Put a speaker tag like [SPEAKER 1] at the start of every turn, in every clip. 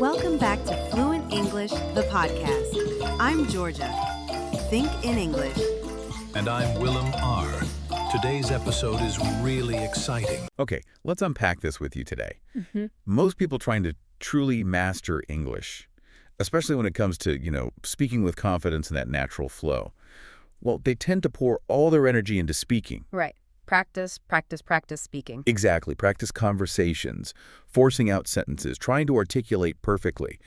[SPEAKER 1] Welcome back to Fluent English, the podcast. I'm Georgia. Think in English.
[SPEAKER 2] And I'm Willem R. Today's episode is really exciting.
[SPEAKER 3] Okay, let's unpack this with you today. Most people trying to truly master English, especially when it comes to, speaking with confidence and that natural flow, well, they tend to pour all their energy into speaking.
[SPEAKER 4] Right. Practice, practice, practice speaking.
[SPEAKER 3] Exactly. Practice conversations, forcing out sentences, trying to articulate perfectly.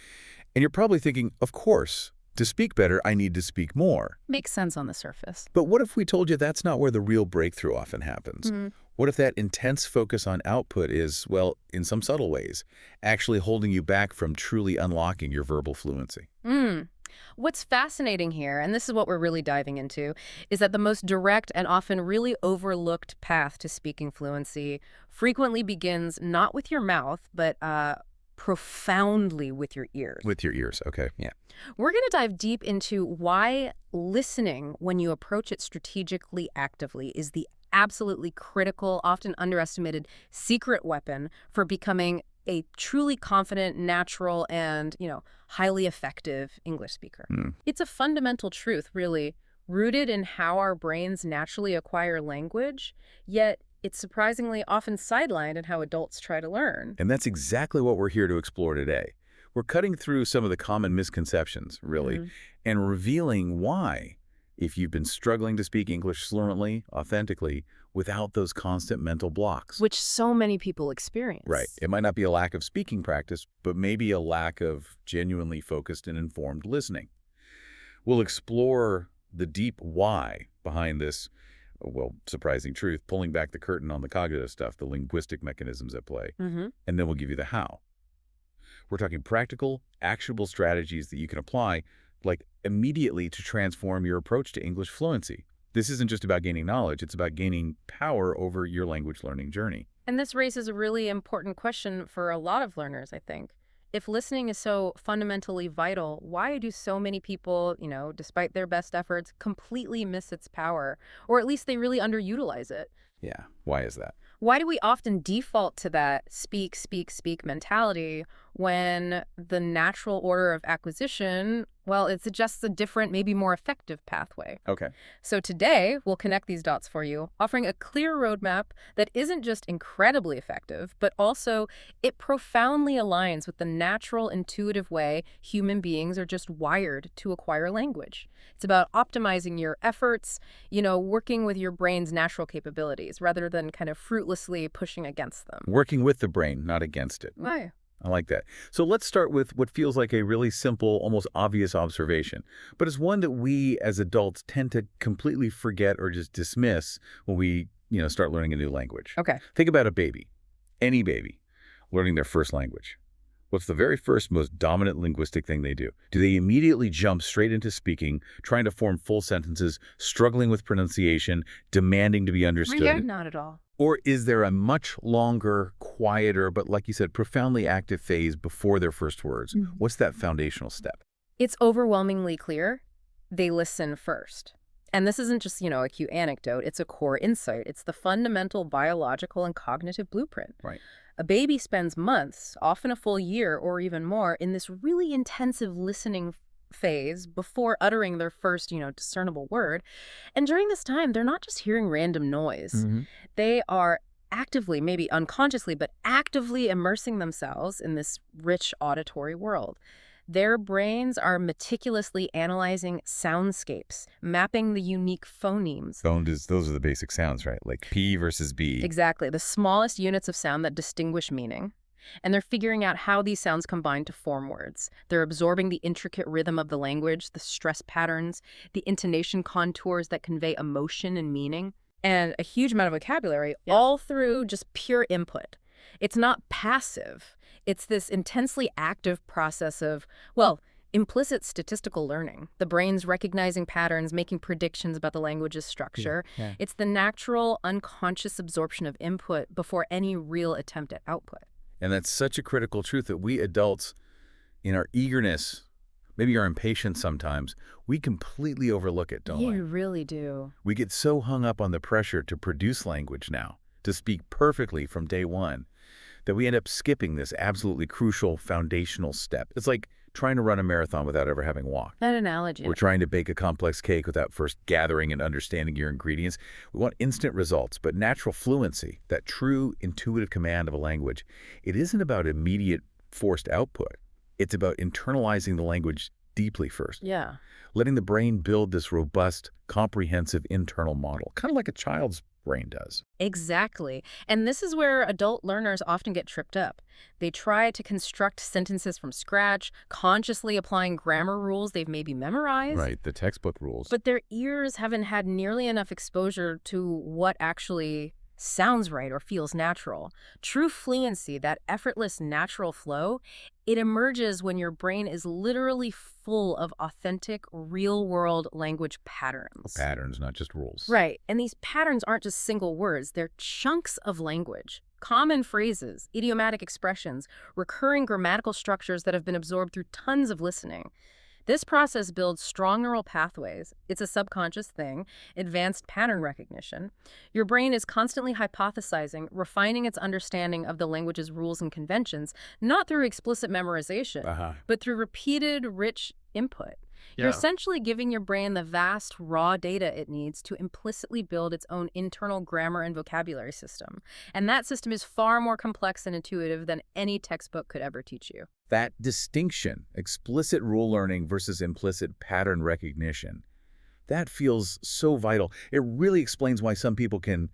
[SPEAKER 3] And you're probably thinking, of course, to speak better, I need to speak more.
[SPEAKER 4] Makes sense on the surface.
[SPEAKER 3] But what if we told you that's not where the real breakthrough often happens? What if that intense focus on output is, well, in some subtle ways, actually holding you back from truly unlocking your verbal fluency?
[SPEAKER 4] What's fascinating here, and this is what we're really diving into, is that the most direct and often really overlooked path to speaking fluency frequently begins not with your mouth, but profoundly with your ears.
[SPEAKER 3] With your ears, okay, yeah.
[SPEAKER 4] We're going to dive deep into why listening, when you approach it strategically, actively, is the absolutely critical, often underestimated secret weapon for becoming a truly confident, natural, and, highly effective English speaker. It's a fundamental truth, really, rooted in how our brains naturally acquire language, yet it's surprisingly often sidelined in how adults try to learn.
[SPEAKER 3] And that's exactly what we're here to explore today. We're cutting through some of the common misconceptions, really, and revealing why, if you've been struggling to speak English fluently, authentically, without those constant mental blocks.
[SPEAKER 4] Which so many people experience.
[SPEAKER 3] Right. It might not be a lack of speaking practice, but maybe a lack of genuinely focused and informed listening. We'll explore the deep why behind this, well, surprising truth, pulling back the curtain on the cognitive stuff, the linguistic mechanisms at play, and then we'll give you the how. We're talking practical, actionable strategies that you can apply, like immediately, to transform your approach to English fluency. This isn't just about gaining knowledge, it's about gaining power over your language learning journey.
[SPEAKER 4] And this raises a really important question for a lot of learners, I think. If listening is so fundamentally vital, why do so many people, despite their best efforts, completely miss its power? Or at least they really underutilize it?
[SPEAKER 3] Yeah, why is that?
[SPEAKER 4] Why do we often default to that speak, speak, speak mentality when the natural order of acquisition, well, it suggests a different, maybe more effective pathway?
[SPEAKER 3] Okay.
[SPEAKER 4] So today, we'll connect these dots for you, offering a clear roadmap that isn't just incredibly effective, but also it profoundly aligns with the natural, intuitive way human beings are just wired to acquire language. It's about optimizing your efforts, working with your brain's natural capabilities rather than kind of fruitlessly pushing against them.
[SPEAKER 3] Working with the brain, not against it.
[SPEAKER 4] Right.
[SPEAKER 3] I like that. So let's start with what feels like a really simple, almost obvious observation, but it's one that we as adults tend to completely forget or just dismiss when we, start learning a new language.
[SPEAKER 4] Okay.
[SPEAKER 3] Think about a baby, any baby, learning their first language. What's the very first, most dominant linguistic thing they do? Do they immediately jump straight into speaking, trying to form full sentences, struggling with pronunciation, demanding to be understood?
[SPEAKER 4] Not at all.
[SPEAKER 3] Or is there a much longer, quieter, but like you said, profoundly active phase before their first words? What's that foundational step?
[SPEAKER 4] It's overwhelmingly clear they listen first. And this isn't just, a cute anecdote. It's a core insight. It's the fundamental biological and cognitive blueprint.
[SPEAKER 3] Right.
[SPEAKER 4] A baby spends months, often a full year or even more, in this really intensive listening phase before uttering their first, discernible word. And during this time, they're not just hearing random noise. They are actively, maybe unconsciously, but actively immersing themselves in this rich auditory world. Their brains are meticulously analyzing soundscapes, mapping the unique phonemes.
[SPEAKER 3] Those are the basic sounds, right? Like P versus B.
[SPEAKER 4] Exactly, the smallest units of sound that distinguish meaning. And they're figuring out how these sounds combine to form words. They're absorbing the intricate rhythm of the language, the stress patterns, the intonation contours that convey emotion and meaning, and a huge amount of vocabulary, all through just pure input. It's not passive. It's this intensely active process of, implicit statistical learning. The brain's recognizing patterns, making predictions about the language's structure. It's the natural, unconscious absorption of input before any real attempt at output.
[SPEAKER 3] And that's such a critical truth that we adults, in our eagerness, maybe our impatience sometimes, we completely overlook it, don't we?
[SPEAKER 4] You really do.
[SPEAKER 3] We get so hung up on the pressure to produce language now, to speak perfectly from day one, that we end up skipping this absolutely crucial foundational step. It's like trying to run a marathon without ever having walked.
[SPEAKER 4] That analogy.
[SPEAKER 3] Or trying to bake a complex cake without first gathering and understanding your ingredients. We want instant results, but natural fluency, that true intuitive command of a language, it isn't about immediate forced output. It's about internalizing the language deeply first.
[SPEAKER 4] Yeah.
[SPEAKER 3] Letting the brain build this robust, comprehensive internal model, kind of like a child's brain does.
[SPEAKER 4] Exactly. And this is where adult learners often get tripped up. They try to construct sentences from scratch, consciously applying grammar rules they've maybe memorized.
[SPEAKER 3] Right, the textbook rules.
[SPEAKER 4] But their ears haven't had nearly enough exposure to what actually sounds right or feels natural. True fluency, that effortless natural flow, it emerges when your brain is literally full of authentic, real-world language patterns.
[SPEAKER 3] Patterns, not just rules.
[SPEAKER 4] Right. And these patterns aren't just single words. They're chunks of language. Common phrases, idiomatic expressions, recurring grammatical structures that have been absorbed through tons of listening. This process builds strong neural pathways. It's a subconscious thing, advanced pattern recognition. Your brain is constantly hypothesizing, refining its understanding of the language's rules and conventions, not through explicit memorization, but through repeated, rich input. You're essentially giving your brain the vast, raw data it needs to implicitly build its own internal grammar and vocabulary system. And that system is far more complex and intuitive than any textbook could ever teach you.
[SPEAKER 3] That distinction, explicit rule learning versus implicit pattern recognition, that feels so vital. It really explains why some people can,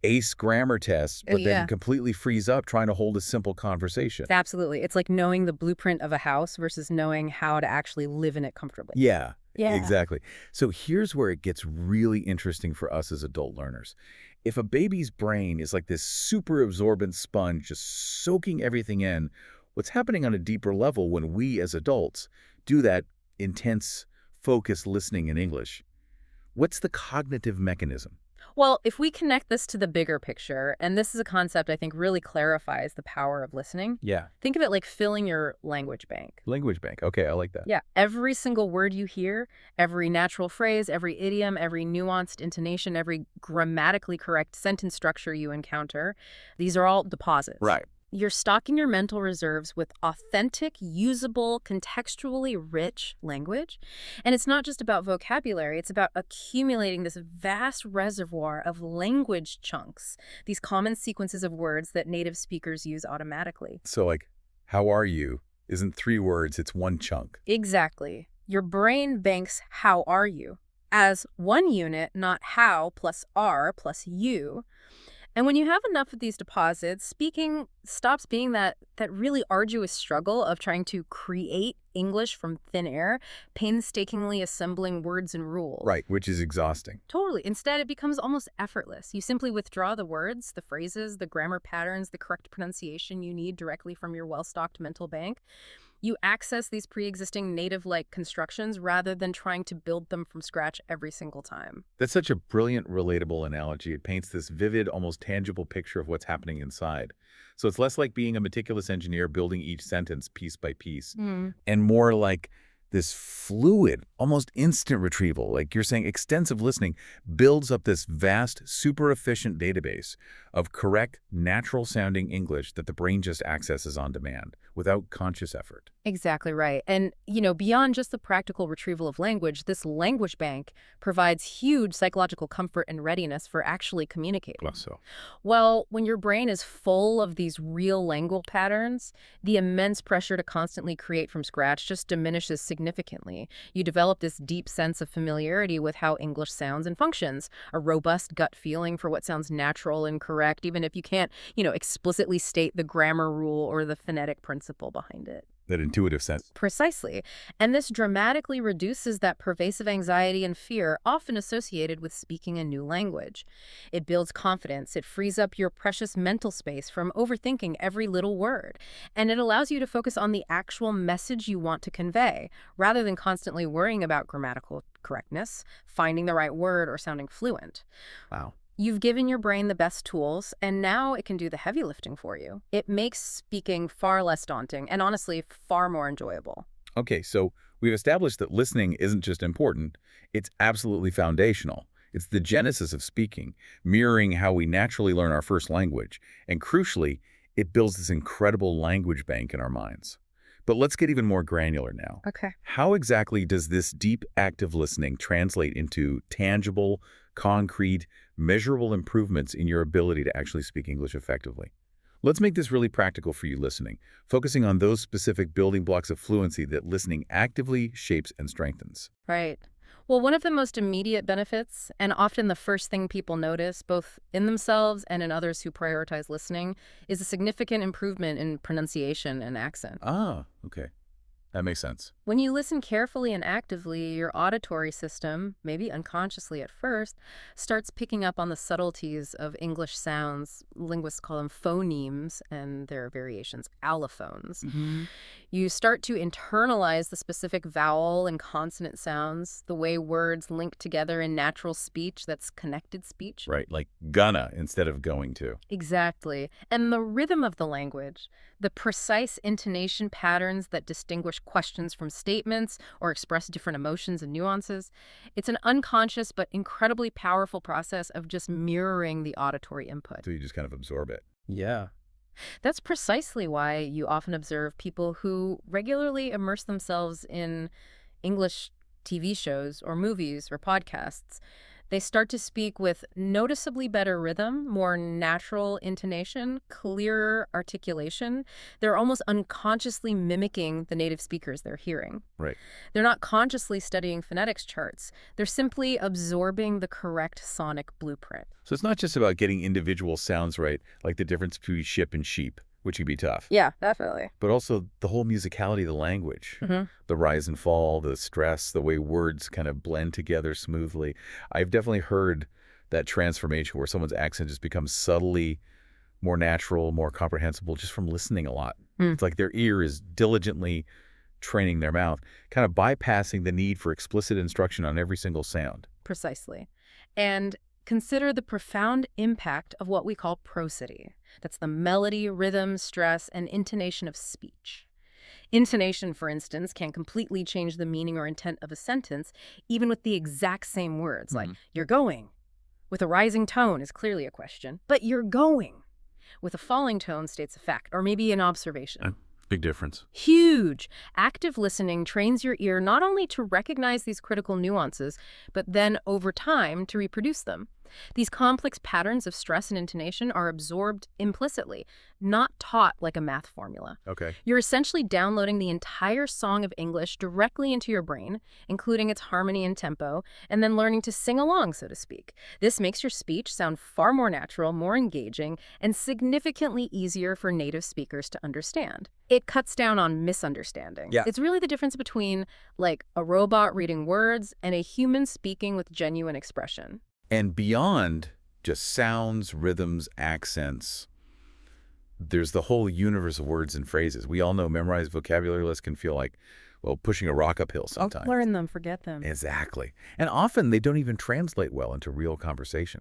[SPEAKER 3] ace grammar tests, but then completely freeze up trying to hold a simple conversation.
[SPEAKER 4] Absolutely. It's like knowing the blueprint of a house versus knowing how to actually live in it comfortably.
[SPEAKER 3] Yeah, exactly. So here's where it gets really interesting for us as adult learners. If a baby's brain is like this super absorbent sponge just soaking everything in, what's happening on a deeper level when we as adults do that intense, focused listening in English? What's the cognitive mechanism?
[SPEAKER 4] Well, if we connect this to the bigger picture, and this is a concept I think really clarifies the power of listening.
[SPEAKER 3] Yeah.
[SPEAKER 4] Think of it like filling your language bank.
[SPEAKER 3] Language bank. Okay, I like that.
[SPEAKER 4] Yeah. Every single word you hear, every natural phrase, every idiom, every nuanced intonation, every grammatically correct sentence structure you encounter, these are all deposits.
[SPEAKER 3] Right.
[SPEAKER 4] You're stocking your mental reserves with authentic, usable, contextually rich language. And it's not just about vocabulary, it's about accumulating this vast reservoir of language chunks, these common sequences of words that native speakers use automatically.
[SPEAKER 3] So like, how are you isn't 3 words, it's one chunk.
[SPEAKER 4] Exactly. Your brain banks how are you as one unit, not how plus are plus you. And when you have enough of these deposits, speaking stops being that really arduous struggle of trying to create English from thin air, painstakingly assembling words and rules.
[SPEAKER 3] Right, which is exhausting.
[SPEAKER 4] Totally. Instead, it becomes almost effortless. You simply withdraw the words, the phrases, the grammar patterns, the correct pronunciation you need directly from your well-stocked mental bank. You access these pre-existing native-like constructions rather than trying to build them from scratch every single time.
[SPEAKER 3] That's such a brilliant, relatable analogy. It paints this vivid, almost tangible picture of what's happening inside. So it's less like being a meticulous engineer building each sentence piece by piece, and more like this fluid, almost instant retrieval, like you're saying, extensive listening, builds up this vast, super efficient database of correct, natural-sounding English that the brain just accesses on demand without conscious effort.
[SPEAKER 4] Exactly right. And, beyond just the practical retrieval of language, this language bank provides huge psychological comfort and readiness for actually communicating.
[SPEAKER 3] So.
[SPEAKER 4] Well, when your brain is full of these real language patterns, the immense pressure to constantly create from scratch just diminishes significantly. You develop this deep sense of familiarity with how English sounds and functions, a robust gut feeling for what sounds natural and correct, even if you can't, explicitly state the grammar rule or the phonetic principle behind it.
[SPEAKER 3] That intuitive sense.
[SPEAKER 4] Precisely. And this dramatically reduces that pervasive anxiety and fear often associated with speaking a new language. It builds confidence. It frees up your precious mental space from overthinking every little word. And it allows you to focus on the actual message you want to convey, rather than constantly worrying about grammatical correctness, finding the right word, or sounding fluent.
[SPEAKER 3] Wow.
[SPEAKER 4] You've given your brain the best tools, and now it can do the heavy lifting for you. It makes speaking far less daunting and, honestly, far more enjoyable.
[SPEAKER 3] Okay, so we've established that listening isn't just important, it's absolutely foundational. It's the genesis of speaking, mirroring how we naturally learn our first language. And crucially, it builds this incredible language bank in our minds. But let's get even more granular now.
[SPEAKER 4] Okay.
[SPEAKER 3] How exactly does this deep, active listening translate into tangible, concrete, measurable improvements in your ability to actually speak English effectively? Let's make this really practical for you listening, focusing on those specific building blocks of fluency that listening actively shapes and strengthens.
[SPEAKER 4] Right. Well, one of the most immediate benefits, and often the first thing people notice, both in themselves and in others who prioritize listening, is a significant improvement in pronunciation and accent.
[SPEAKER 3] Ah, okay. That makes sense.
[SPEAKER 4] When you listen carefully and actively, your auditory system, maybe unconsciously at first, starts picking up on the subtleties of English sounds. Linguists call them phonemes, and their variations, allophones. You start to internalize the specific vowel and consonant sounds, the way words link together in natural speech that's connected speech.
[SPEAKER 3] Right, like gonna instead of going to.
[SPEAKER 4] Exactly. And the rhythm of the language, the precise intonation patterns that distinguish questions from statements or express different emotions and nuances. It's an unconscious but incredibly powerful process of just mirroring the auditory input.
[SPEAKER 3] So you just kind of absorb it.
[SPEAKER 4] Yeah. That's precisely why you often observe people who regularly immerse themselves in English TV shows or movies or podcasts. They start to speak with noticeably better rhythm, more natural intonation, clearer articulation. They're almost unconsciously mimicking the native speakers they're hearing.
[SPEAKER 3] Right.
[SPEAKER 4] They're not consciously studying phonetics charts. They're simply absorbing the correct sonic blueprint.
[SPEAKER 3] So it's not just about getting individual sounds right, like the difference between ship and sheep, which can be tough.
[SPEAKER 4] Yeah, definitely.
[SPEAKER 3] But also the whole musicality of the language, the rise and fall, the stress, the way words kind of blend together smoothly. I've definitely heard that transformation where someone's accent just becomes subtly more natural, more comprehensible just from listening a lot. It's like their ear is diligently training their mouth, kind of bypassing the need for explicit instruction on every single sound.
[SPEAKER 4] Precisely. And consider the profound impact of what we call prosody. That's the melody, rhythm, stress, and intonation of speech. Intonation, for instance, can completely change the meaning or intent of a sentence, even with the exact same words, like, you're going. With a rising tone is clearly a question, but you're going. With a falling tone states a fact, or maybe an observation.
[SPEAKER 3] Big difference.
[SPEAKER 4] Huge. Active listening trains your ear not only to recognize these critical nuances, but then over time to reproduce them. These complex patterns of stress and intonation are absorbed implicitly, not taught like a math formula.
[SPEAKER 3] Okay.
[SPEAKER 4] You're essentially downloading the entire song of English directly into your brain, including its harmony and tempo, and then learning to sing along, so to speak. This makes your speech sound far more natural, more engaging, and significantly easier for native speakers to understand. It cuts down on misunderstanding.
[SPEAKER 3] Yeah.
[SPEAKER 4] It's really the difference between, like, a robot reading words and a human speaking with genuine expression.
[SPEAKER 3] And beyond just sounds, rhythms, accents, there's the whole universe of words and phrases. We all know memorized vocabulary lists can feel like, well, pushing a rock uphill sometimes.
[SPEAKER 4] Learn them, forget them.
[SPEAKER 3] Exactly. And often they don't even translate well into real conversation.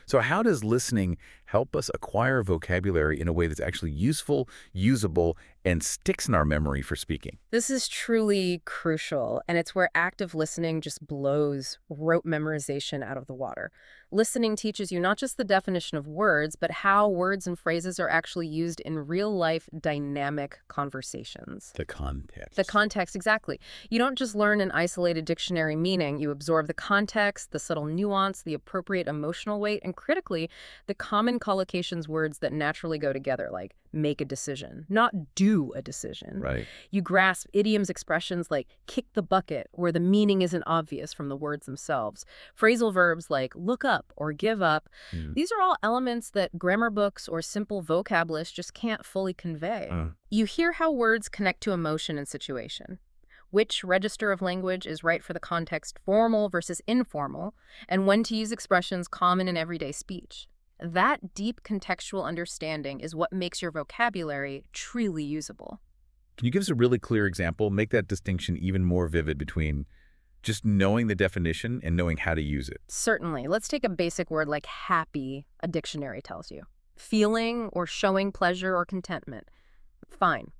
[SPEAKER 3] So how does listening help us acquire vocabulary in a way that's actually useful, usable, and sticks in our memory for speaking?
[SPEAKER 4] This is truly crucial, and it's where active listening just blows rote memorization out of the water. Listening teaches you not just the definition of words, but how words and phrases are actually used in real-life dynamic conversations.
[SPEAKER 3] The context.
[SPEAKER 4] The context, exactly. You don't just learn an isolated dictionary meaning. You absorb the context, the subtle nuance, the appropriate emotional weight, and critically, the common collocations words that naturally go together, like make a decision, not do a decision.
[SPEAKER 3] Right.
[SPEAKER 4] You grasp idioms, expressions like kick the bucket, where the meaning isn't obvious from the words themselves. Phrasal verbs like look up or give up. These are all elements that grammar books or simple vocab lists just can't fully convey. You hear how words connect to emotion and situation. Which register of language is right for the context, formal versus informal, and when to use expressions common in everyday speech. That deep contextual understanding is what makes your vocabulary truly usable.
[SPEAKER 3] Can you give us a really clear example? Make that distinction even more vivid between just knowing the definition and knowing how to use it.
[SPEAKER 4] Certainly. Let's take a basic word like happy, a dictionary tells you. Feeling or showing pleasure or contentment. Fine.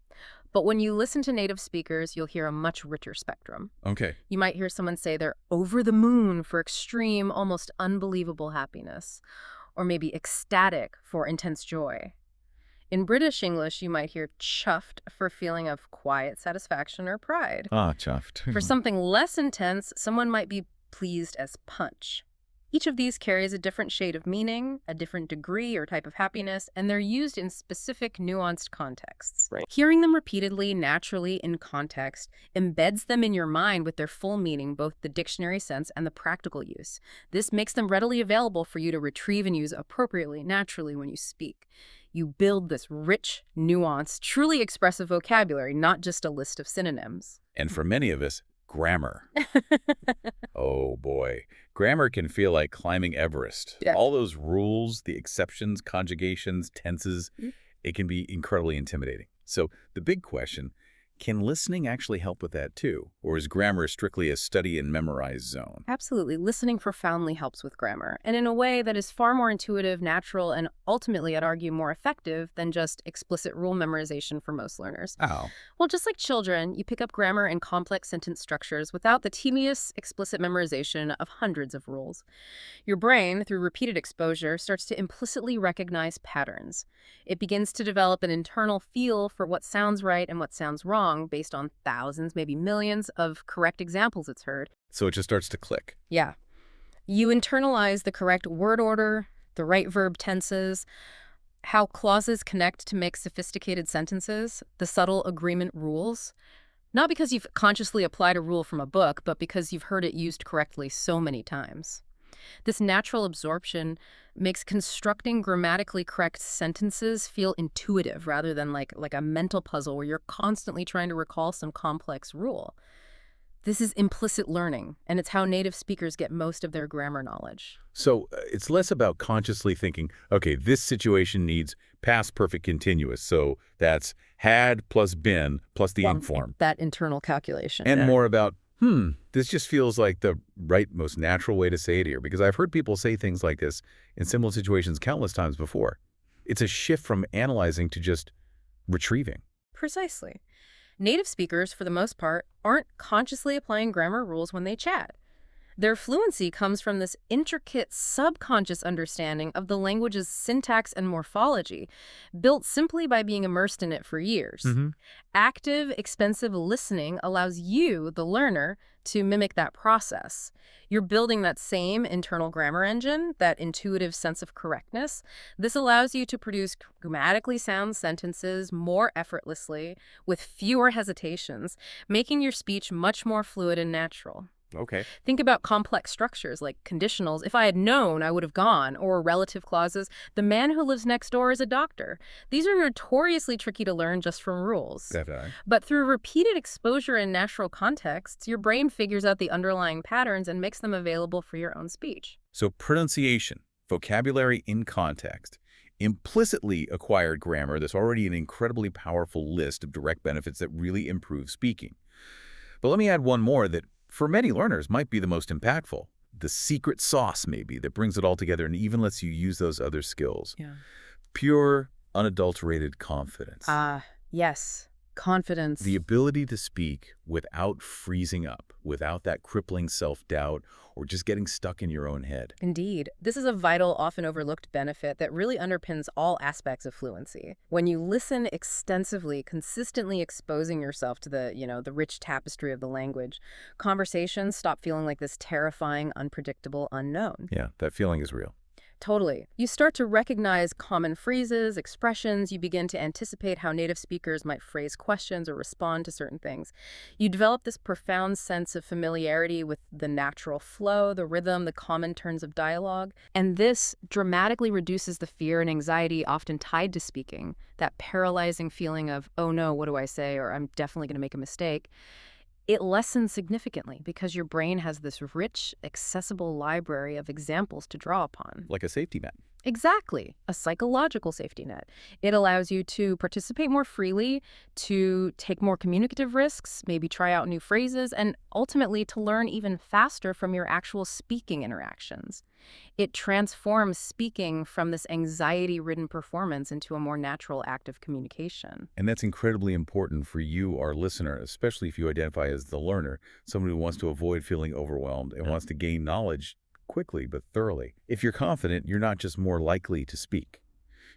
[SPEAKER 4] But when you listen to native speakers, you'll hear a much richer spectrum.
[SPEAKER 3] Okay.
[SPEAKER 4] You might hear someone say they're over the moon for extreme, almost unbelievable happiness, or maybe ecstatic for intense joy. In British English, you might hear chuffed for a feeling of quiet satisfaction or pride.
[SPEAKER 3] Ah, chuffed.
[SPEAKER 4] For something less intense, someone might be pleased as punch. Each of these carries a different shade of meaning, a different degree or type of happiness, and they're used in specific nuanced contexts.
[SPEAKER 3] Right.
[SPEAKER 4] Hearing them repeatedly, naturally, in context, embeds them in your mind with their full meaning, both the dictionary sense and the practical use. This makes them readily available for you to retrieve and use appropriately, naturally when you speak. You build this rich, nuanced, truly expressive vocabulary, not just a list of synonyms.
[SPEAKER 3] And for many of us, grammar. Oh boy. Grammar can feel like climbing Everest.
[SPEAKER 4] Yeah.
[SPEAKER 3] All those rules, the exceptions, conjugations, tenses, it can be incredibly intimidating. So the big question, can listening actually help with that too? Or is grammar strictly a study and memorize zone?
[SPEAKER 4] Absolutely. Listening profoundly helps with grammar, and in a way that is far more intuitive, natural, and ultimately, I'd argue, more effective than just explicit rule memorization for most learners.
[SPEAKER 3] Oh.
[SPEAKER 4] Well, just like children, you pick up grammar and complex sentence structures without the tedious, explicit memorization of hundreds of rules. Your brain, through repeated exposure, starts to implicitly recognize patterns. It begins to develop an internal feel for what sounds right and what sounds wrong based on thousands, maybe millions of correct examples it's heard.
[SPEAKER 3] So it just starts to click.
[SPEAKER 4] Yeah. You internalize the correct word order, the right verb tenses, how clauses connect to make sophisticated sentences, the subtle agreement rules. Not because you've consciously applied a rule from a book, but because you've heard it used correctly so many times. This natural absorption makes constructing grammatically correct sentences feel intuitive rather than like a mental puzzle where you're constantly trying to recall some complex rule. This is implicit learning, and it's how native speakers get most of their grammar knowledge.
[SPEAKER 3] So it's less about consciously thinking, okay, this situation needs past perfect continuous. So that's had plus been plus the ing form.
[SPEAKER 4] That internal calculation.
[SPEAKER 3] And more about, this just feels like the right, most natural way to say it here, because I've heard people say things like this in similar situations countless times before. It's a shift from analyzing to just retrieving.
[SPEAKER 4] Precisely. Native speakers, for the most part, aren't consciously applying grammar rules when they chat. Their fluency comes from this intricate subconscious understanding of the language's syntax and morphology, built simply by being immersed in it for years. Active, expensive listening allows you, the learner, to mimic that process. You're building that same internal grammar engine, that intuitive sense of correctness. This allows you to produce grammatically sound sentences more effortlessly, with fewer hesitations, making your speech much more fluid and natural.
[SPEAKER 3] Okay.
[SPEAKER 4] Think about complex structures like conditionals. If I had known, I would have gone. Or relative clauses. The man who lives next door is a doctor. These are notoriously tricky to learn just from rules.
[SPEAKER 3] Definitely.
[SPEAKER 4] But through repeated exposure in natural contexts, your brain figures out the underlying patterns and makes them available for your own speech.
[SPEAKER 3] So pronunciation, vocabulary in context, implicitly acquired grammar, that's already an incredibly powerful list of direct benefits that really improve speaking. But let me add one more that for many learners might be the most impactful. The secret sauce, maybe, that brings it all together and even lets you use those other skills.
[SPEAKER 4] Yeah.
[SPEAKER 3] Pure, unadulterated confidence.
[SPEAKER 4] Yes. Confidence.
[SPEAKER 3] The ability to speak without freezing up, without that crippling self-doubt, or just getting stuck in your own head.
[SPEAKER 4] Indeed. This is a vital, often overlooked benefit that really underpins all aspects of fluency. When you listen extensively, consistently exposing yourself to the rich tapestry of the language, conversations stop feeling like this terrifying, unpredictable unknown.
[SPEAKER 3] Yeah, that feeling is real.
[SPEAKER 4] Totally. You start to recognize common phrases, expressions. You begin to anticipate how native speakers might phrase questions or respond to certain things. You develop this profound sense of familiarity with the natural flow, the rhythm, the common turns of dialogue. And this dramatically reduces the fear and anxiety often tied to speaking, that paralyzing feeling of, oh no, what do I say? Or I'm definitely going to make a mistake. It lessens significantly because your brain has this rich, accessible library of examples to draw upon.
[SPEAKER 3] Like a safety net.
[SPEAKER 4] Exactly. A psychological safety net. It allows you to participate more freely, to take more communicative risks, maybe try out new phrases, and ultimately to learn even faster from your actual speaking interactions. It transforms speaking from this anxiety-ridden performance into a more natural act of communication.
[SPEAKER 3] And that's incredibly important for you, our listener, especially if you identify as the learner, someone who wants to avoid feeling overwhelmed and wants to gain knowledge quickly but thoroughly. If you're confident, you're not just more likely to speak.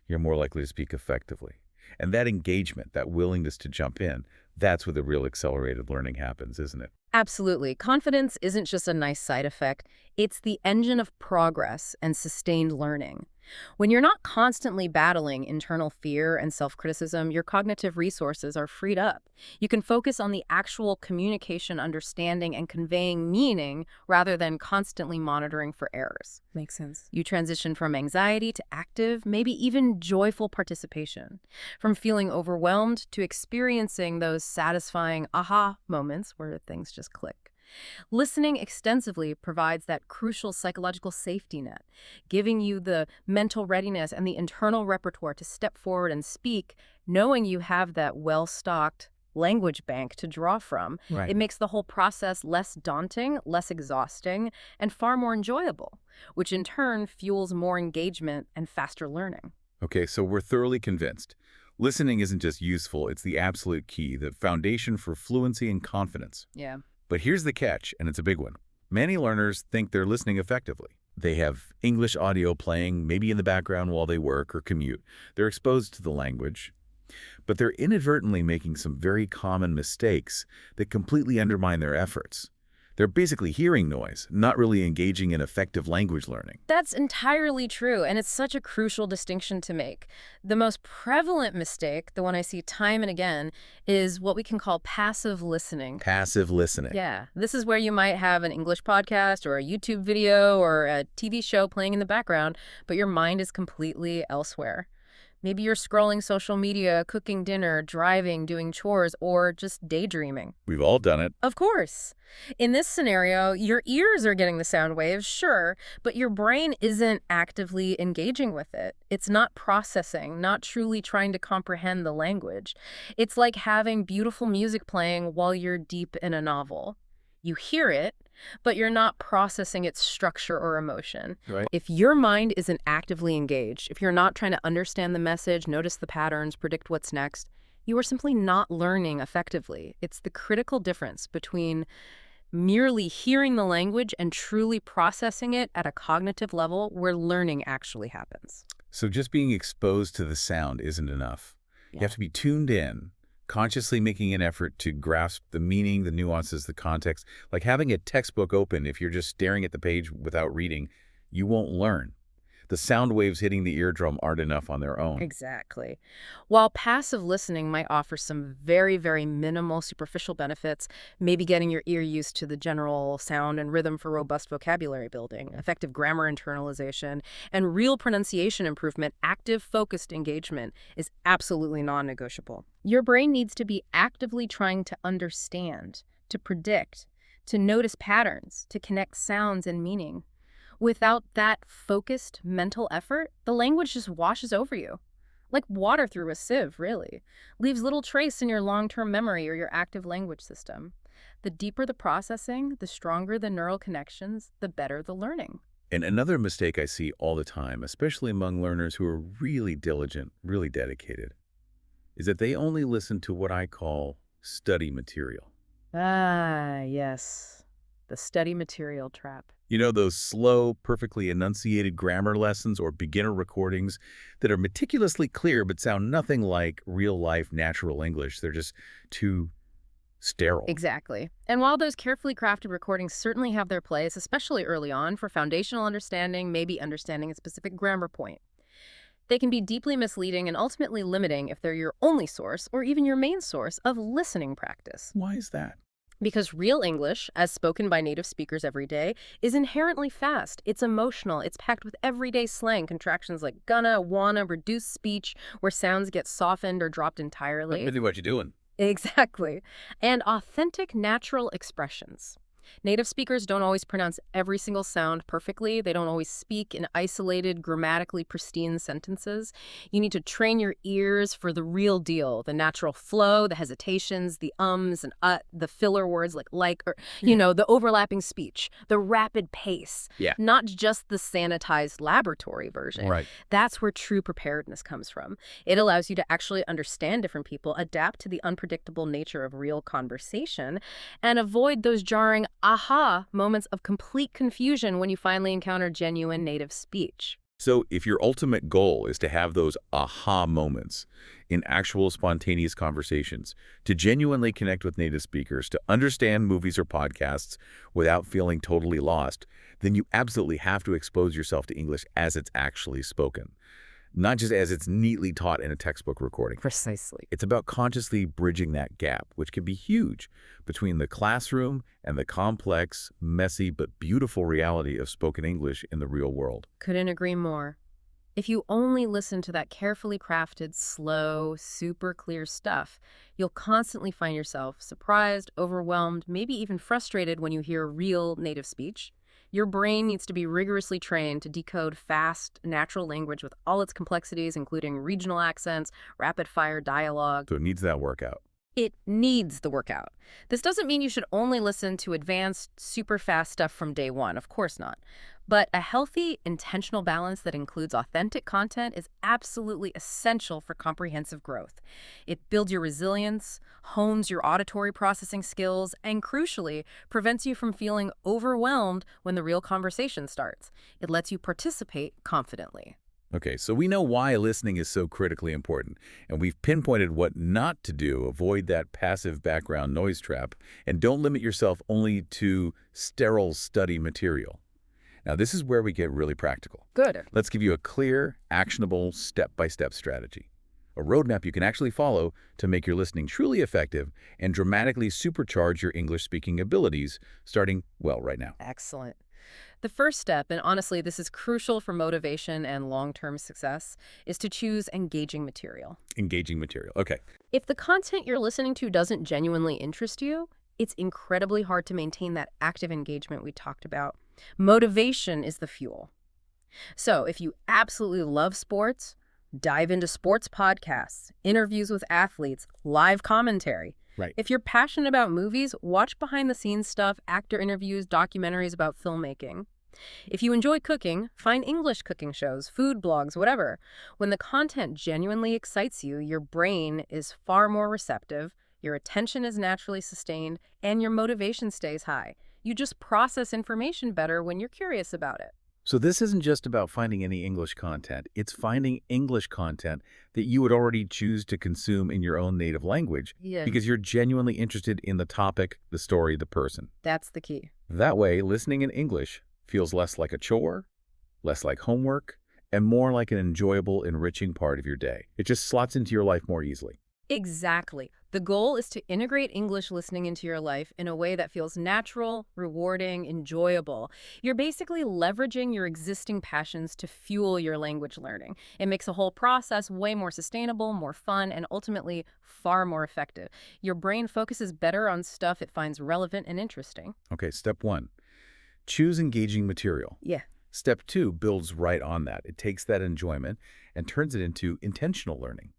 [SPEAKER 3] You're more likely to speak effectively. And that engagement, that willingness to jump in, that's where the real accelerated learning happens, isn't it?
[SPEAKER 4] Absolutely. Confidence isn't just a nice side effect. It's the engine of progress and sustained learning. When you're not constantly battling internal fear and self-criticism, your cognitive resources are freed up. You can focus on the actual communication, understanding, and conveying meaning rather than constantly monitoring for errors.
[SPEAKER 1] Makes sense.
[SPEAKER 4] You transition from anxiety to active, maybe even joyful participation, from feeling overwhelmed to experiencing those satisfying aha moments where things just click. Listening extensively provides that crucial psychological safety net, giving you the mental readiness and the internal repertoire to step forward and speak, knowing you have that well-stocked language bank to draw from.
[SPEAKER 3] Right.
[SPEAKER 4] It makes the whole process less daunting, less exhausting, and far more enjoyable, which in turn fuels more engagement and faster learning.
[SPEAKER 3] Okay, so we're thoroughly convinced. Listening isn't just useful, it's the absolute key, the foundation for fluency and confidence.
[SPEAKER 4] Yeah.
[SPEAKER 3] But here's the catch, and it's a big one. Many learners think they're listening effectively. They have English audio playing, maybe in the background while they work or commute. They're exposed to the language. But they're inadvertently making some very common mistakes that completely undermine their efforts. They're basically hearing noise, not really engaging in effective language learning.
[SPEAKER 4] That's entirely true, and it's such a crucial distinction to make. The most prevalent mistake, the one I see time and again, is what we can call passive listening.
[SPEAKER 3] Passive listening.
[SPEAKER 4] Yeah, this is where you might have an English podcast or a YouTube video or a TV show playing in the background, but your mind is completely elsewhere. Maybe you're scrolling social media, cooking dinner, driving, doing chores, or just daydreaming.
[SPEAKER 3] We've all done it.
[SPEAKER 4] Of course. In this scenario, your ears are getting the sound waves, sure, but your brain isn't actively engaging with it. It's not processing, not truly trying to comprehend the language. It's like having beautiful music playing while you're deep in a novel. You hear it, but you're not processing its structure or emotion.
[SPEAKER 3] Right.
[SPEAKER 4] If your mind isn't actively engaged, if you're not trying to understand the message, notice the patterns, predict what's next, you are simply not learning effectively. It's the critical difference between merely hearing the language and truly processing it at a cognitive level where learning actually happens.
[SPEAKER 3] So just being exposed to the sound isn't enough. You have to be tuned in, consciously making an effort to grasp the meaning, the nuances, the context. Like having a textbook open, if you're just staring at the page without reading, you won't learn. The sound waves hitting the eardrum aren't enough on their own.
[SPEAKER 4] Exactly. While passive listening might offer some very, very minimal superficial benefits, maybe getting your ear used to the general sound and rhythm for robust vocabulary building, effective grammar internalization, and real pronunciation improvement, active focused engagement is absolutely non-negotiable. Your brain needs to be actively trying to understand, to predict, to notice patterns, to connect sounds and meaning. Without that focused mental effort, the language just washes over you. Like water through a sieve, really. Leaves little trace in your long-term memory or your active language system. The deeper the processing, the stronger the neural connections, the better the learning.
[SPEAKER 3] And another mistake I see all the time, especially among learners who are really diligent, really dedicated, is that they only listen to what I call study material.
[SPEAKER 4] Ah, yes. The study material trap.
[SPEAKER 3] You know, those slow, perfectly enunciated grammar lessons or beginner recordings that are meticulously clear but sound nothing like real-life natural English. They're just too sterile.
[SPEAKER 4] Exactly. And while those carefully crafted recordings certainly have their place, especially early on for foundational understanding, maybe understanding a specific grammar point, they can be deeply misleading and ultimately limiting if they're your only source or even your main source of listening practice.
[SPEAKER 3] Why is that?
[SPEAKER 4] Because real English, as spoken by native speakers every day, is inherently fast. It's emotional. It's packed with everyday slang, contractions like gonna, wanna, reduced speech, where sounds get softened or dropped entirely.
[SPEAKER 3] Really what you doing?
[SPEAKER 4] Exactly. And authentic, natural expressions. Native speakers don't always pronounce every single sound perfectly. They don't always speak in isolated, grammatically pristine sentences. You need to train your ears for the real deal, the natural flow, the hesitations, the ums and the filler words or, the overlapping speech, the rapid pace.
[SPEAKER 3] Yeah.
[SPEAKER 4] Not just the sanitized laboratory version.
[SPEAKER 3] Right.
[SPEAKER 4] That's where true preparedness comes from. It allows you to actually understand different people, adapt to the unpredictable nature of real conversation, and avoid those jarring aha moments of complete confusion when you finally encounter genuine native speech.
[SPEAKER 3] So if your ultimate goal is to have those aha moments in actual spontaneous conversations, to genuinely connect with native speakers, to understand movies or podcasts without feeling totally lost, then you absolutely have to expose yourself to English as it's actually spoken, not just as it's neatly taught in a textbook recording.
[SPEAKER 4] Precisely.
[SPEAKER 3] It's about consciously bridging that gap, which can be huge, between the classroom and the complex, messy, but beautiful reality of spoken English in the real world.
[SPEAKER 4] Couldn't agree more. If you only listen to that carefully crafted, slow, super clear stuff, you'll constantly find yourself surprised, overwhelmed, maybe even frustrated when you hear real native speech. Your brain needs to be rigorously trained to decode fast, natural language with all its complexities, including regional accents, rapid-fire dialogue.
[SPEAKER 3] So it needs that workout.
[SPEAKER 4] It needs the workout. This doesn't mean you should only listen to advanced, super fast stuff from day one. Of course not. But a healthy, intentional balance that includes authentic content is absolutely essential for comprehensive growth. It builds your resilience, hones your auditory processing skills, and crucially, prevents you from feeling overwhelmed when the real conversation starts. It lets you participate confidently.
[SPEAKER 3] Okay, so we know why listening is so critically important, and we've pinpointed what not to do. Avoid that passive background noise trap, and don't limit yourself only to sterile study material. Now, this is where we get really practical.
[SPEAKER 4] Good.
[SPEAKER 3] Let's give you a clear, actionable, step-by-step strategy. A roadmap you can actually follow to make your listening truly effective and dramatically supercharge your English-speaking abilities, starting, well, right now.
[SPEAKER 4] Excellent. The first step, and honestly this is crucial for motivation and long-term success, is to choose engaging material.
[SPEAKER 3] Engaging material. Okay.
[SPEAKER 4] If the content you're listening to doesn't genuinely interest you, it's incredibly hard to maintain that active engagement we talked about. Motivation is the fuel. So if you absolutely love sports, dive into sports podcasts, interviews with athletes, live commentary.
[SPEAKER 3] Right.
[SPEAKER 4] If you're passionate about movies, watch behind-the-scenes stuff, actor interviews, documentaries about filmmaking. If you enjoy cooking, find English cooking shows, food blogs, whatever. When the content genuinely excites you, your brain is far more receptive, your attention is naturally sustained, and your motivation stays high. You just process information better when you're curious about it.
[SPEAKER 3] So this isn't just about finding any English content. It's finding English content that you would already choose to consume in your own native language because you're genuinely interested in the topic, the story, the person.
[SPEAKER 4] That's the key.
[SPEAKER 3] That way, listening in English feels less like a chore, less like homework, and more like an enjoyable, enriching part of your day. It just slots into your life more easily.
[SPEAKER 4] Exactly. The goal is to integrate English listening into your life in a way that feels natural, rewarding, enjoyable. You're basically leveraging your existing passions to fuel your language learning. It makes the whole process way more sustainable, more fun, and ultimately far more effective. Your brain focuses better on stuff it finds relevant and interesting.
[SPEAKER 3] Okay, step 1. Choose engaging material.
[SPEAKER 4] Yeah.
[SPEAKER 3] Step 2 builds right on that. It takes that enjoyment and turns it into intentional learning.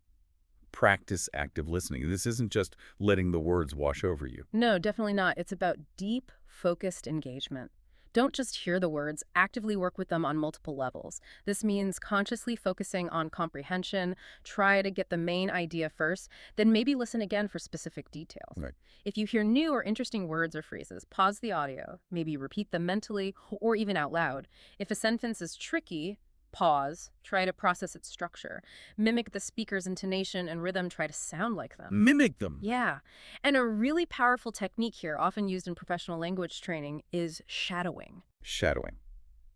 [SPEAKER 3] Practice active listening. This isn't just letting the words wash over you.
[SPEAKER 4] No, definitely not. It's about deep, focused engagement. Don't just hear the words, actively work with them on multiple levels. This means consciously focusing on comprehension, try to get the main idea first, then maybe listen again for specific details.
[SPEAKER 3] Right.
[SPEAKER 4] If you hear new or interesting words or phrases, pause the audio, maybe repeat them mentally or even out loud. If a sentence is tricky, pause, try to process its structure. Mimic the speaker's intonation and rhythm, try to sound like them.
[SPEAKER 3] Mimic them.
[SPEAKER 4] Yeah. And a really powerful technique here, often used in professional language training, is shadowing.
[SPEAKER 3] Shadowing.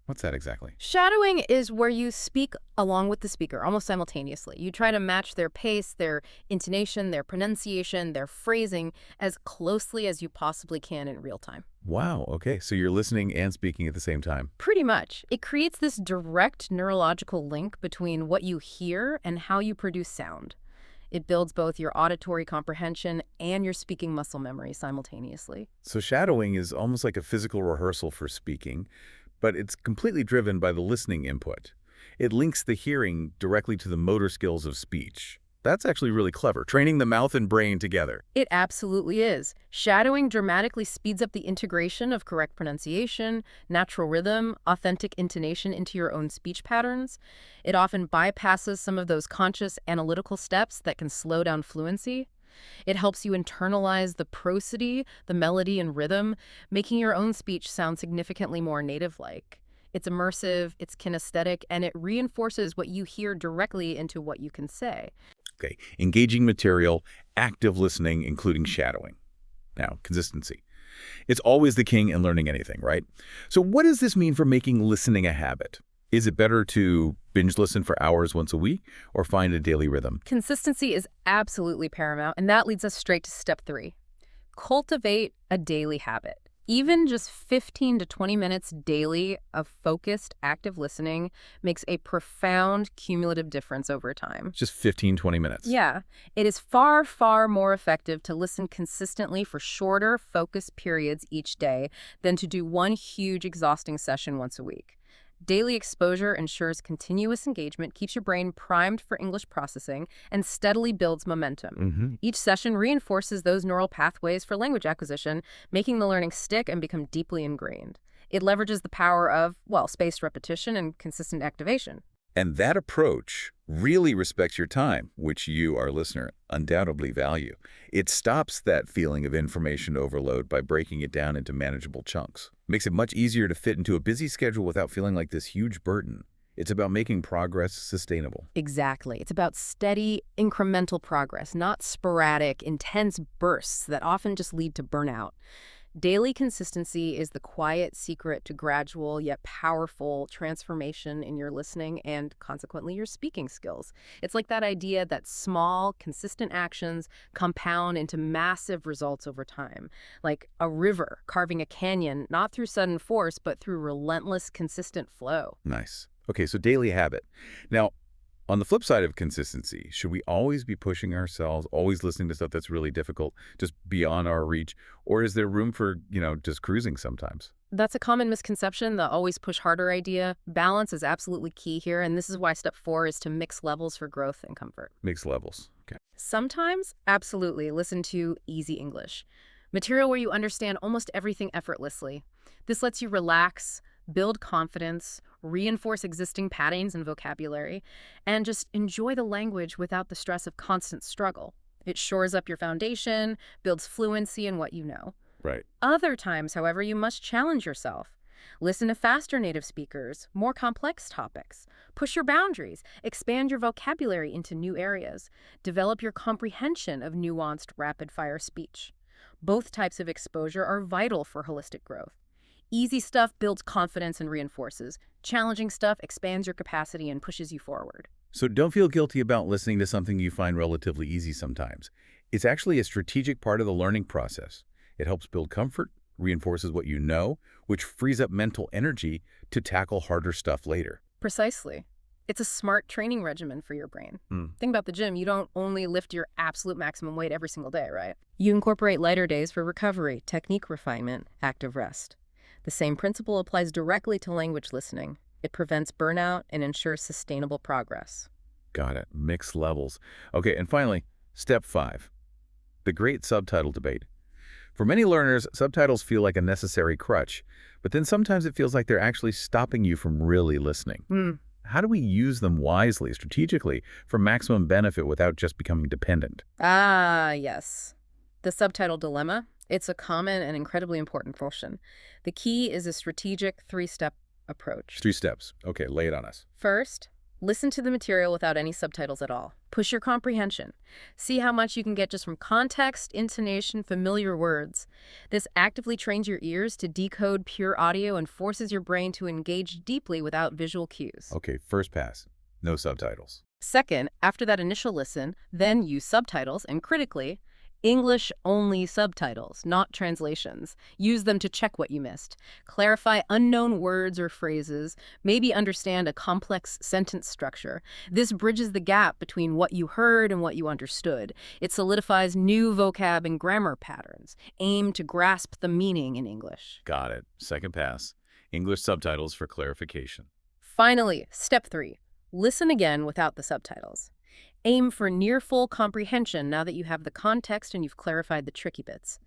[SPEAKER 3] What's that exactly?
[SPEAKER 4] Shadowing is where you speak along with the speaker, almost simultaneously. You try to match their pace, their intonation, their pronunciation, their phrasing as closely as you possibly can in real time.
[SPEAKER 3] Wow, okay. So you're listening and speaking at the same time.
[SPEAKER 4] Pretty much. It creates this direct neurological link between what you hear and how you produce sound. It builds both your auditory comprehension and your speaking muscle memory simultaneously.
[SPEAKER 3] So shadowing is almost like a physical rehearsal for speaking, but it's completely driven by the listening input. It links the hearing directly to the motor skills of speech. That's actually really clever, training the mouth and brain together.
[SPEAKER 4] It absolutely is. Shadowing dramatically speeds up the integration of correct pronunciation, natural rhythm, authentic intonation into your own speech patterns. It often bypasses some of those conscious analytical steps that can slow down fluency. It helps you internalize the prosody, the melody and rhythm, making your own speech sound significantly more native-like. It's immersive, it's kinesthetic, and it reinforces what you hear directly into what you can say.
[SPEAKER 3] Okay, engaging material, active listening, including shadowing. Now, consistency. It's always the king in learning anything, right? So what does this mean for making listening a habit? Is it better to binge listen for hours once a week or find a daily rhythm?
[SPEAKER 4] Consistency is absolutely paramount, and that leads us straight to step 3. Cultivate a daily habit. Even just 15 to 20 minutes daily of focused, active listening makes a profound cumulative difference over time.
[SPEAKER 3] Just 15, 20 minutes.
[SPEAKER 4] Yeah, it is far, far more effective to listen consistently for shorter, focused periods each day than to do one huge, exhausting session once a week. Daily exposure ensures continuous engagement, keeps your brain primed for English processing, and steadily builds momentum. Each session reinforces those neural pathways for language acquisition, making the learning stick and become deeply ingrained. It leverages the power of, well, spaced repetition and consistent activation.
[SPEAKER 3] And that approach really respects your time, which you, our listener, undoubtedly value. It stops that feeling of information overload by breaking it down into manageable chunks. Makes it much easier to fit into a busy schedule without feeling like this huge burden. It's about making progress sustainable.
[SPEAKER 4] Exactly. It's about steady, incremental progress, not sporadic, intense bursts that often just lead to burnout. Daily consistency is the quiet secret to gradual yet powerful transformation in your listening and consequently your speaking skills. It's like that idea that small, consistent actions compound into massive results over time. Like a river carving a canyon, not through sudden force, but through relentless, consistent flow.
[SPEAKER 3] Nice. Okay, so daily habit. Now, on the flip side of consistency, should we always be pushing ourselves, always listening to stuff that's really difficult, just beyond our reach? Or is there room for, just cruising sometimes?
[SPEAKER 4] That's a common misconception, the always push harder idea. Balance is absolutely key here, and this is why step 4 is to mix levels for growth and comfort.
[SPEAKER 3] Mixed levels. Okay.
[SPEAKER 4] Sometimes, absolutely, listen to easy English. Material where you understand almost everything effortlessly. This lets you relax, build confidence, reinforce existing patterns and vocabulary, and just enjoy the language without the stress of constant struggle. It shores up your foundation, builds fluency in what you know.
[SPEAKER 3] Right.
[SPEAKER 4] Other times, however, you must challenge yourself. Listen to faster native speakers, more complex topics. Push your boundaries, expand your vocabulary into new areas. Develop your comprehension of nuanced, rapid-fire speech. Both types of exposure are vital for holistic growth. Easy stuff builds confidence and reinforces. Challenging stuff expands your capacity and pushes you forward.
[SPEAKER 3] So don't feel guilty about listening to something you find relatively easy sometimes. It's actually a strategic part of the learning process. It helps build comfort, reinforces what you know, which frees up mental energy to tackle harder stuff later.
[SPEAKER 4] Precisely. It's a smart training regimen for your brain. Think about the gym. You don't only lift your absolute maximum weight every single day, right? You incorporate lighter days for recovery, technique refinement, active rest. The same principle applies directly to language listening. It prevents burnout and ensures sustainable progress.
[SPEAKER 3] Got it. Mixed levels. Okay, and finally, step 5, the great subtitle debate. For many learners, subtitles feel like a necessary crutch, but then sometimes it feels like they're actually stopping you from really listening. How do we use them wisely, strategically, for maximum benefit without just becoming dependent?
[SPEAKER 4] Ah, yes. The subtitle dilemma. It's a common and incredibly important question. The key is a strategic 3-step approach.
[SPEAKER 3] 3 steps. Okay, lay it on us.
[SPEAKER 4] First, listen to the material without any subtitles at all. Push your comprehension. See how much you can get just from context, intonation, familiar words. This actively trains your ears to decode pure audio and forces your brain to engage deeply without visual cues.
[SPEAKER 3] Okay, first pass. No subtitles.
[SPEAKER 4] Second, after that initial listen, then use subtitles and critically English-only subtitles, not translations. Use them to check what you missed. Clarify unknown words or phrases. Maybe understand a complex sentence structure. This bridges the gap between what you heard and what you understood. It solidifies new vocab and grammar patterns. Aim to grasp the meaning in English.
[SPEAKER 3] Got it. Second pass. English subtitles for clarification.
[SPEAKER 4] Finally, step 3. Listen again without the subtitles. Aim for near full comprehension now that you have the context and you've clarified the tricky bits.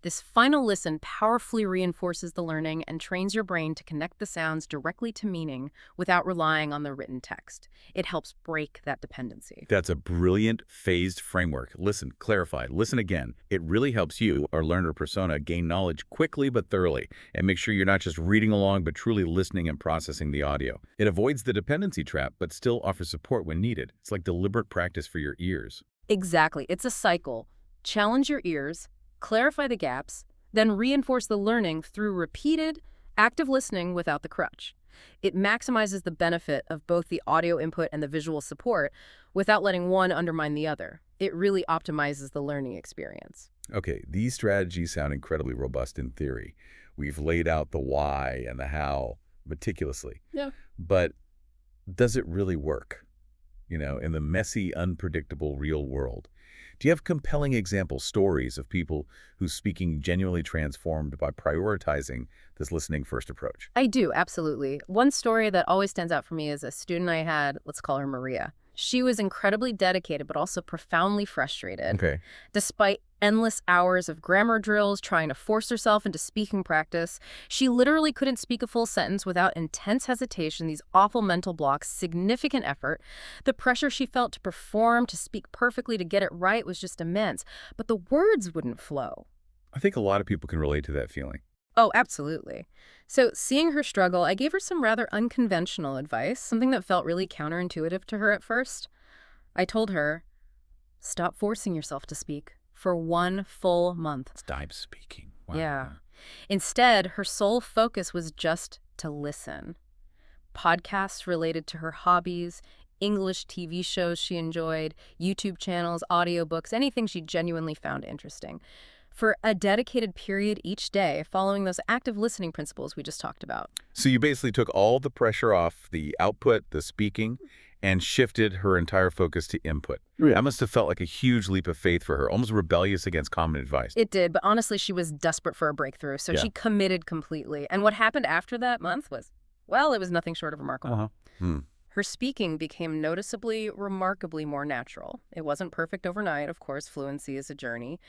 [SPEAKER 4] This final listen powerfully reinforces the learning and trains your brain to connect the sounds directly to meaning without relying on the written text. It helps break that dependency.
[SPEAKER 3] That's a brilliant phased framework. Listen, clarify, listen again. It really helps you, our learner persona, gain knowledge quickly but thoroughly, and make sure you're not just reading along but truly listening and processing the audio. It avoids the dependency trap but still offers support when needed. It's like deliberate practice for your ears.
[SPEAKER 4] Exactly. It's a cycle. Challenge your ears, clarify the gaps, then reinforce the learning through repeated, active listening without the crutch. It maximizes the benefit of both the audio input and the visual support without letting one undermine the other. It really optimizes the learning experience.
[SPEAKER 3] Okay, these strategies sound incredibly robust in theory. We've laid out the why and the how meticulously.
[SPEAKER 4] Yeah.
[SPEAKER 3] But does it really work? In the messy, unpredictable real world? Do you have compelling example stories of people whose speaking genuinely transformed by prioritizing this listening first approach?
[SPEAKER 4] I do, absolutely. One story that always stands out for me is a student I had, let's call her Maria. She was incredibly dedicated, but also profoundly frustrated.
[SPEAKER 3] Okay.
[SPEAKER 4] Despite endless hours of grammar drills, trying to force herself into speaking practice, she literally couldn't speak a full sentence without intense hesitation, these awful mental blocks, significant effort. The pressure she felt to perform, to speak perfectly, to get it right was just immense. But the words wouldn't flow.
[SPEAKER 3] I think a lot of people can relate to that feeling.
[SPEAKER 4] Oh, absolutely. So seeing her struggle, I gave her some rather unconventional advice, something that felt really counterintuitive to her at first. I told her, stop forcing yourself to speak for 1 full month.
[SPEAKER 3] Stop speaking. Wow.
[SPEAKER 4] Yeah. Instead, her sole focus was just to listen. Podcasts related to her hobbies, English TV shows she enjoyed, YouTube channels, audiobooks, anything she genuinely found interesting. For a dedicated period each day, following those active listening principles we just talked about.
[SPEAKER 3] So you basically took all the pressure off the output, the speaking, and shifted her entire focus to input.
[SPEAKER 5] Yeah.
[SPEAKER 3] That must have felt like a huge leap of faith for her, almost rebellious against common advice.
[SPEAKER 4] It did, but honestly, she was desperate for a breakthrough, so she committed completely. And what happened after that month was, well, it was nothing short of remarkable. Her speaking became noticeably, remarkably more natural. It wasn't perfect overnight, of course, fluency is a journey.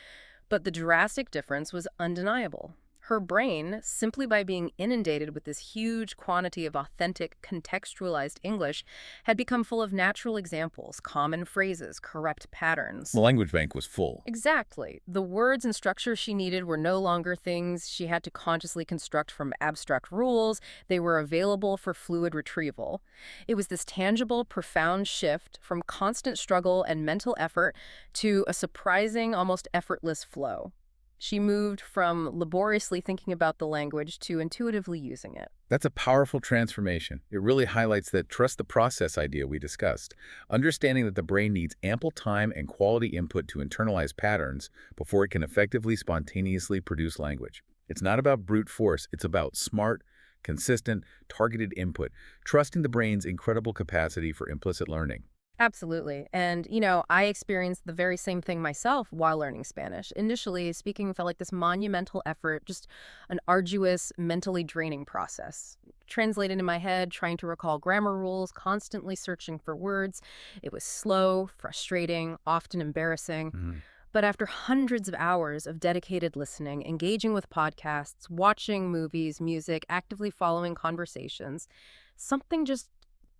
[SPEAKER 4] But the drastic difference was undeniable. Her brain, simply by being inundated with this huge quantity of authentic, contextualized English, had become full of natural examples, common phrases, correct patterns.
[SPEAKER 3] The language bank was full.
[SPEAKER 4] Exactly. The words and structures she needed were no longer things she had to consciously construct from abstract rules. They were available for fluid retrieval. It was this tangible, profound shift from constant struggle and mental effort to a surprising, almost effortless flow. She moved from laboriously thinking about the language to intuitively using it.
[SPEAKER 3] That's a powerful transformation. It really highlights that trust the process idea we discussed. Understanding that the brain needs ample time and quality input to internalize patterns before it can effectively, spontaneously produce language. It's not about brute force. It's about smart, consistent, targeted input, trusting the brain's incredible capacity for implicit learning.
[SPEAKER 4] Absolutely. And, I experienced the very same thing myself while learning Spanish. Initially, speaking felt like this monumental effort, just an arduous, mentally draining process. Translated in my head, trying to recall grammar rules, constantly searching for words. It was slow, frustrating, often embarrassing. But after hundreds of hours of dedicated listening, engaging with podcasts, watching movies, music, actively following conversations, something just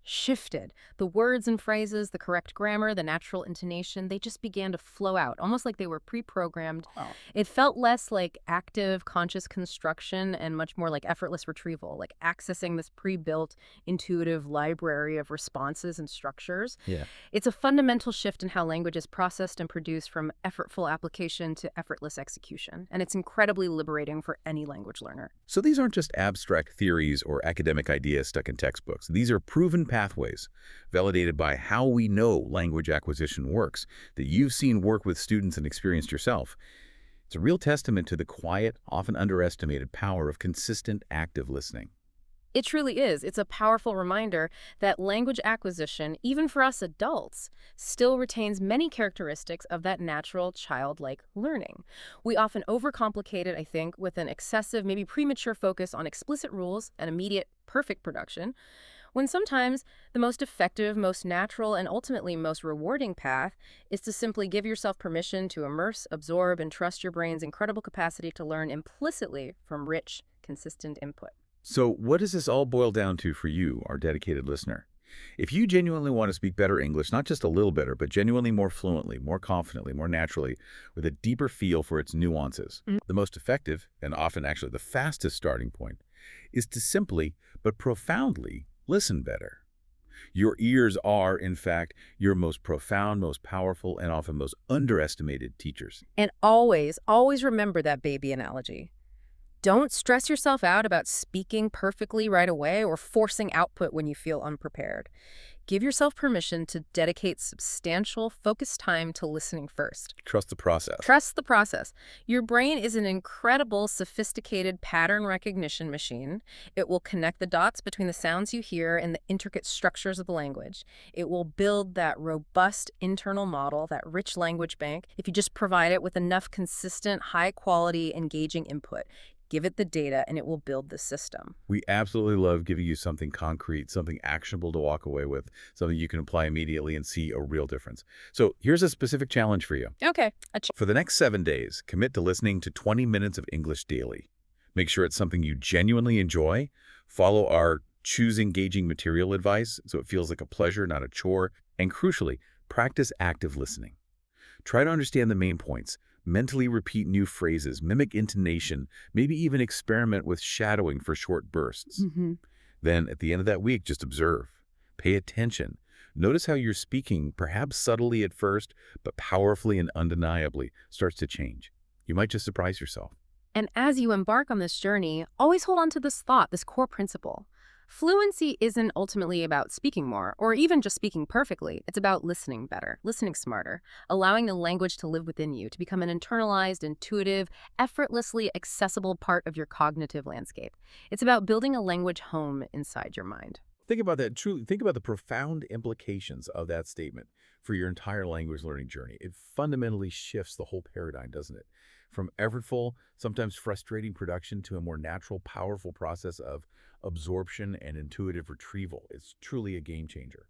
[SPEAKER 4] shifted. The words and phrases, the correct grammar, the natural intonation, they just began to flow out, almost like they were pre-programmed.
[SPEAKER 5] Wow.
[SPEAKER 4] It felt less like active, conscious construction and much more like effortless retrieval, like accessing this pre-built, intuitive library of responses and structures.
[SPEAKER 3] Yeah.
[SPEAKER 4] It's a fundamental shift in how language is processed and produced from effortful application to effortless execution. And it's incredibly liberating for any language learner.
[SPEAKER 3] So these aren't just abstract theories or academic ideas stuck in textbooks. These are proven pathways, validated by how we know language acquisition works, that you've seen work with students and experienced yourself. It's a real testament to the quiet, often underestimated power of consistent, active listening.
[SPEAKER 4] It truly is. It's a powerful reminder that language acquisition, even for us adults, still retains many characteristics of that natural childlike learning. We often overcomplicate it, I think, with an excessive, maybe premature focus on explicit rules and immediate, perfect production, when sometimes the most effective, most natural, and ultimately most rewarding path is to simply give yourself permission to immerse, absorb, and trust your brain's incredible capacity to learn implicitly from rich, consistent input.
[SPEAKER 3] So what does this all boil down to for you, our dedicated listener? If you genuinely want to speak better English, not just a little better, but genuinely more fluently, more confidently, more naturally, with a deeper feel for its nuances, the most effective, and often actually the fastest starting point, is to simply, but profoundly, listen better. Your ears are, in fact, your most profound, most powerful, and often most underestimated teachers.
[SPEAKER 4] And always, always remember that baby analogy. Don't stress yourself out about speaking perfectly right away or forcing output when you feel unprepared. Give yourself permission to dedicate substantial, focused time to listening first.
[SPEAKER 3] Trust the process.
[SPEAKER 4] Trust the process. Your brain is an incredible, sophisticated pattern recognition machine. It will connect the dots between the sounds you hear and the intricate structures of the language. It will build that robust internal model, that rich language bank, if you just provide it with enough consistent, high-quality, engaging input. Give it the data, and it will build the system.
[SPEAKER 3] We absolutely love giving you something concrete, something actionable to walk away with, something you can apply immediately and see a real difference. So here's a specific challenge for you.
[SPEAKER 4] Okay.
[SPEAKER 3] For the next 7 days, commit to listening to 20 minutes of English daily. Make sure it's something you genuinely enjoy. Follow our choose engaging material advice so it feels like a pleasure, not a chore. And crucially, practice active listening. Try to understand the main points. Mentally repeat new phrases, mimic intonation, maybe even experiment with shadowing for short bursts. Then, at the end of that week, just observe. Pay attention. Notice how your speaking, perhaps subtly at first, but powerfully and undeniably, starts to change. You might just surprise yourself.
[SPEAKER 4] And as you embark on this journey, always hold on to this thought, this core principle. Fluency isn't ultimately about speaking more, or even just speaking perfectly. It's about listening better, listening smarter, allowing the language to live within you, to become an internalized, intuitive, effortlessly accessible part of your cognitive landscape. It's about building a language home inside your mind.
[SPEAKER 3] Think about that. Truly, think about the profound implications of that statement for your entire language learning journey. It fundamentally shifts the whole paradigm, doesn't it? From effortful, sometimes frustrating production to a more natural, powerful process of absorption and intuitive retrieval. It's truly a game changer.